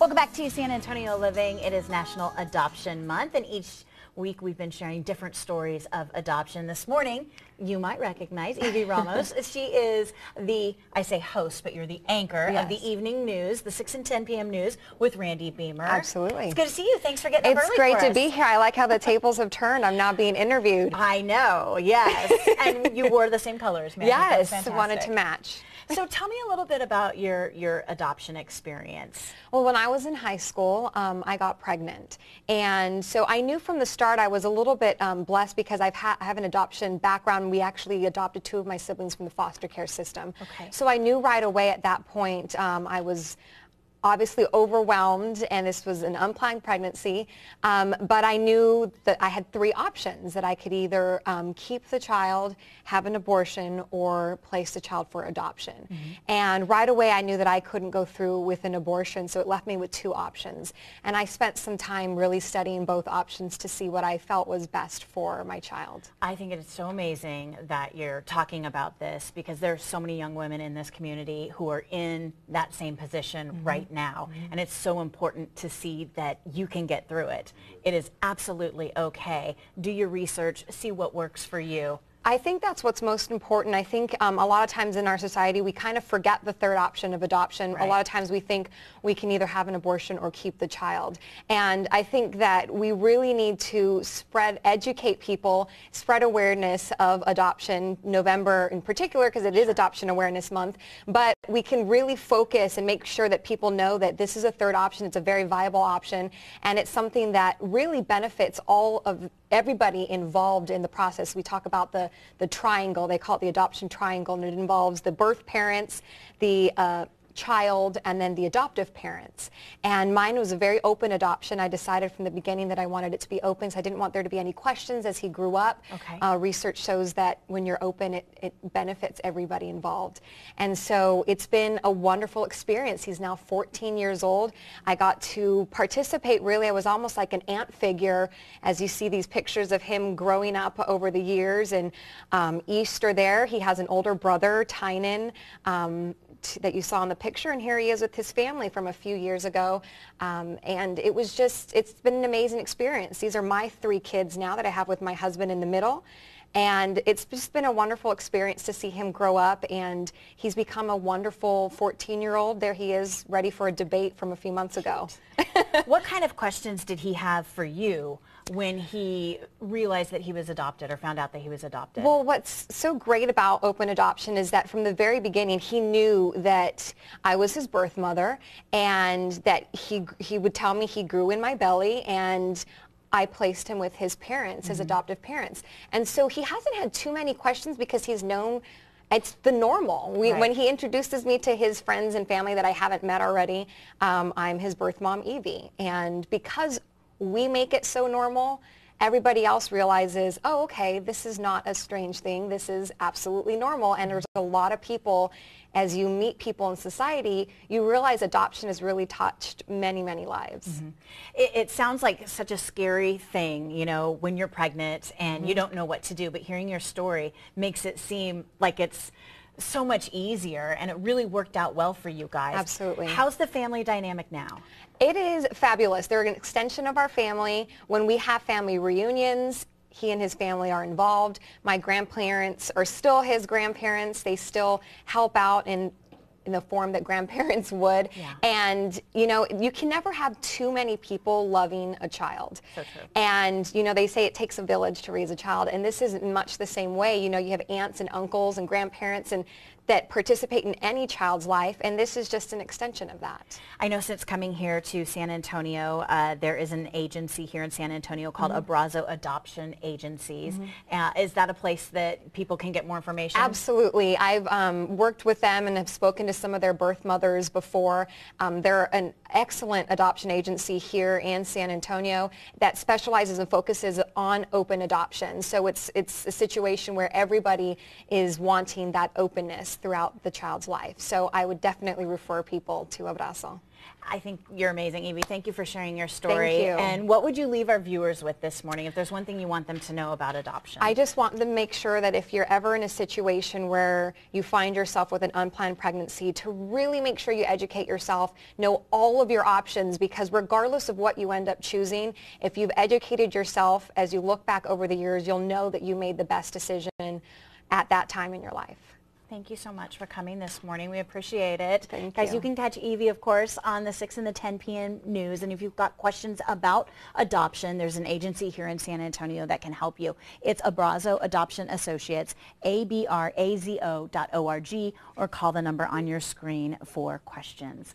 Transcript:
Welcome back to San Antonio Living. It is National Adoption Month, and each week we've been sharing different stories of adoption. This morning, you might recognize Evy Ramos. She is the, I say host, but you're the anchor of the evening news, the 6 and 10 p.m. news with Randy Beamer. Absolutely. It's good to see you. Thanks for getting up early It's great for to us. be here. I like how the tables have turned. I'm now being interviewed. I know, yes. And you wore the same colors, man. Yes, wanted to match. So tell me a little bit about your adoption experience. Well, when I was in high school, I got pregnant. And so I knew from the start I was a little bit blessed because I have an adoption background. We actually adopted 2 of my siblings from the foster care system. Okay. So I knew right away at that point I was obviously overwhelmed, and this was an unplanned pregnancy, but I knew that I had 3 options, that I could either keep the child, have an abortion, or place the child for adoption. And right away I knew that I couldn't go through with an abortion, so it left me with 2 options. And I spent some time really studying both options to see what I felt was best for my child. I think it is so amazing that you're talking about this, because there's so many young women in this community who are in that same position right now, and it's so important to see that you can get through it. It is absolutely okay. Do your research, see what works for you. I think that's what's most important. I think a lot of times in our society we kind of forget the third option of adoption. Right. A lot of times we think we can either have an abortion or keep the child. And I think that we really need to educate people, spread awareness of adoption, November in particular, because it is Adoption Awareness Month. But we can really focus and make sure that people know that this is a third option. It's a very viable option, and it's something that really benefits everybody involved in the process. We talk about the triangle. They call it the adoption triangle, and it involves the birth parents, the child, and then the adoptive parents. And mine was a very open adoption. I decided from the beginning that I wanted it to be open, so I didn't want there to be any questions as he grew up. Okay. Research shows that when you're open, it benefits everybody involved. And so it's been a wonderful experience. He's now 14 years old. I got to participate, really. I was almost like an aunt figure as you see these pictures of him growing up over the years. And Easter there, he has an older brother, Tynan, that you saw in the picture, and here he is with his family from a few years ago, and it's been an amazing experience. These are my 3 kids now that I have with my husband in the middle, and it's just been a wonderful experience to see him grow up, and he's become a wonderful 14-year-old. There he is, ready for a debate from a few months ago. What kind of questions did he have for you when he realized that he was adopted or found out that he was adopted? Well, what's so great about open adoption is that from the very beginning he knew that I was his birth mother, and that he would tell me he grew in my belly, and I placed him with his parents, his adoptive parents. And so he hasn't had too many questions because he's known it's the normal. When he introduces me to his friends and family that I haven't met already, I'm his birth mom, Evy. And because we make it so normal, everybody else realizes, oh, okay, this is not a strange thing. This is absolutely normal. And there's a lot of people, as you meet people in society, you realize adoption has really touched many, many lives. It sounds like such a scary thing, you know, when you're pregnant and you don't know what to do, but hearing your story makes it seem like it's so much easier, and it really worked out well for you guys. Absolutely. How's the family dynamic now? It is fabulous. They're an extension of our family. When we have family reunions, he and his family are involved. My grandparents are still his grandparents. They still help out in the form that grandparents would. Yeah. And, you know, you can never have too many people loving a child. So true. And, you know, they say it takes a village to raise a child, and this isn't much the same way. You know, you have aunts and uncles and grandparents and that participate in any child's life, and this is just an extension of that. I know since coming here to San Antonio, there is an agency here in San Antonio called Abrazo Adoption Agencies. Is that a place that people can get more information? Absolutely. I've worked with them and have spoken to some of their birth mothers before. They're an excellent adoption agency here in San Antonio that specializes and focuses on open adoption. So it's a situation where everybody is wanting that openness throughout the child's life. So I would definitely refer people to Abrazo. I think you're amazing, Evie. Thank you for sharing your story. Thank you. And what would you leave our viewers with this morning if there's one thing you want them to know about adoption? I just want them to make sure that if you're ever in a situation where you find yourself with an unplanned pregnancy, to really make sure you educate yourself, know all of your options, because regardless of what you end up choosing, if you've educated yourself as you look back over the years, you'll know that you made the best decision at that time in your life. Thank you so much for coming this morning. We appreciate it. Thank Guys, you. you can catch Evie, of course, on the 6 and the 10 p.m. news. And if you've got questions about adoption, there's an agency here in San Antonio that can help you. It's Abrazo Adoption Associates, abrazo.org, or call the number on your screen for questions.